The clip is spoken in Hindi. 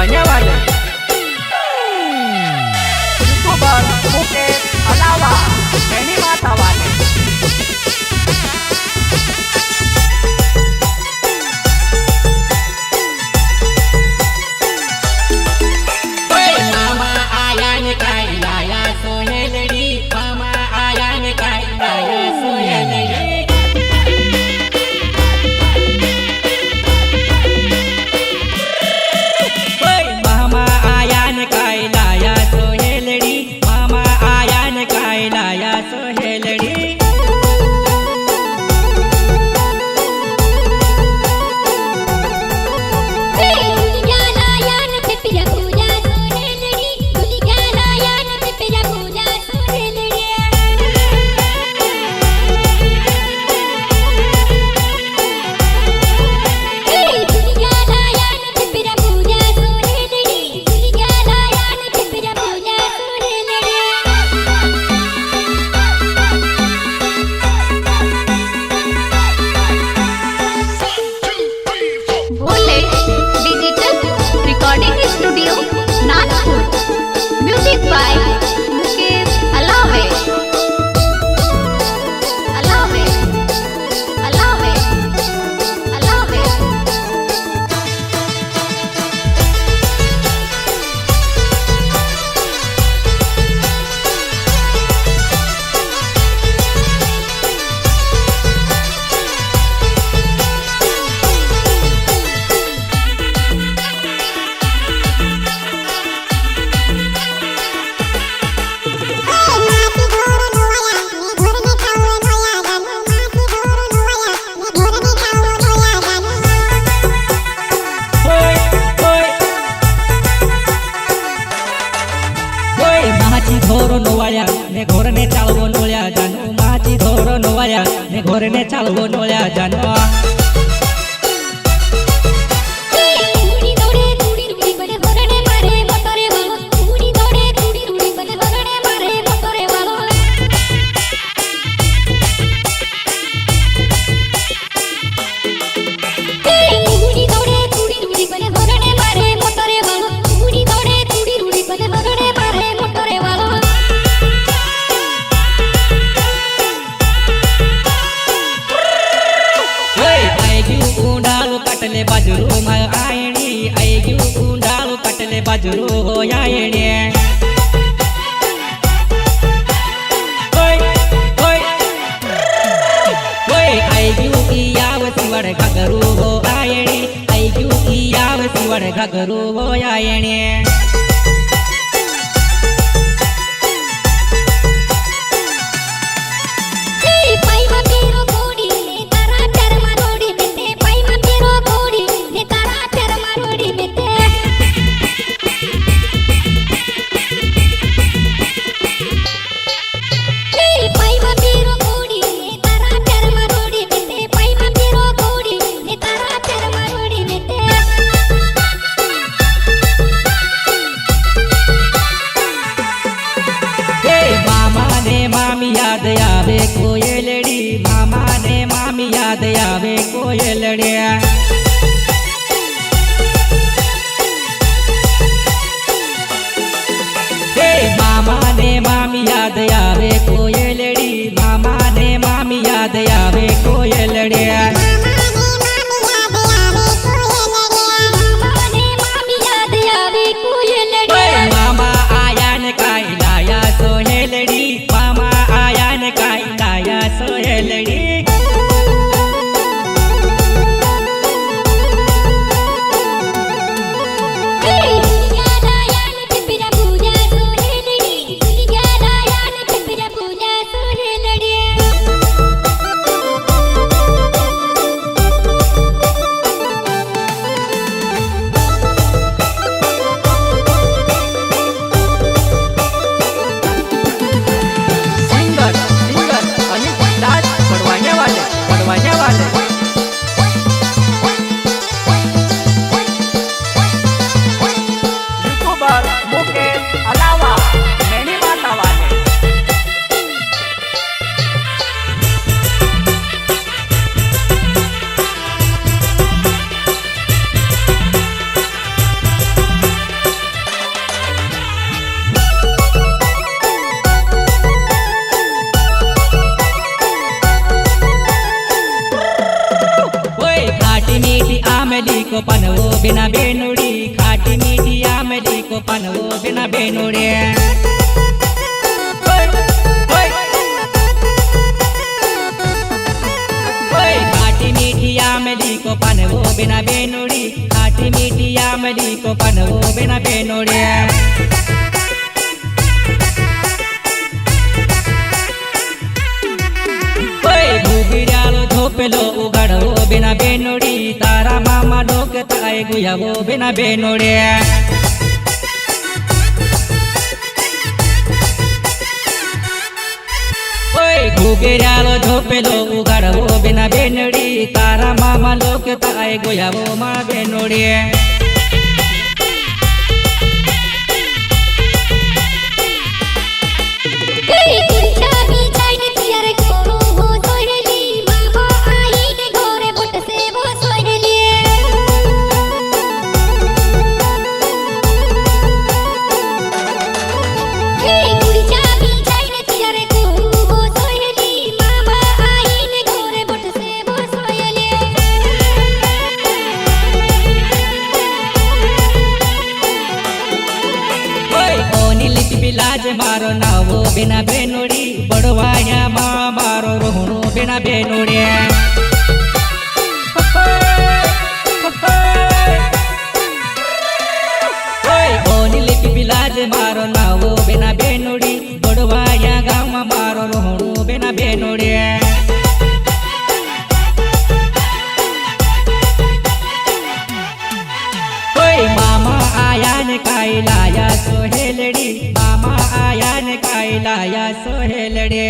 बने वाले यूट्यूबर मुकेश अलावा तेनी माता वाले घोर ने चालवो नोळ्या जानो माची धोर नोवाया ने घोर ने चालवो नोळ्या जानो बाजरू मा आयणी ऐगू कुंडाळू कटले बाजरू हो आयणी ओय ओय ओय ऐगू याव सिवड घगरू हो आयणी ऐगू याव सिवड घगरू हो आयणी याद आवे कोयलड़ी मामा ने मामी याद आवे कोयलड़िया मामा ने मामी याद आवे कोयलड़ी मामा ने मामी याद आवे कोयलड़िया मामा आया ने काई लाया सोहेलड़ी मामा आया ने काई लाया सोहेलड़ी बिना बेनुड़ी खाटी मीठी आमली को पनवो बिना बेनुड़े खाटी मीठी आमली को पनवो बिना बेनुड़ी खाटी मीठी आमली को पनवो बिना बेनुड़े घुगिरालो झोपेलो उगड़ो बिना बेनुड़ी तारा मामा लोग ताए गुयावो बिना बेनुड़े घुगिरालो झोपेलो उगड़ो बिना बेनुड़ी तारा मामा लोग ताए गुयावो मा बेनुड़े लाज मारो नावो बिना बेनुड़ी बड़वाया माँ मारो रोहणो बिना बेनुड़ी लाज मारो नावो बिना बेनुड़ी बड़वाया गाँव मारो रोहणो बिना बेनुड़ी मामा आया ने काई लाया सोहेलड़ी मामा आया ने काई लाया सोहेलड़ी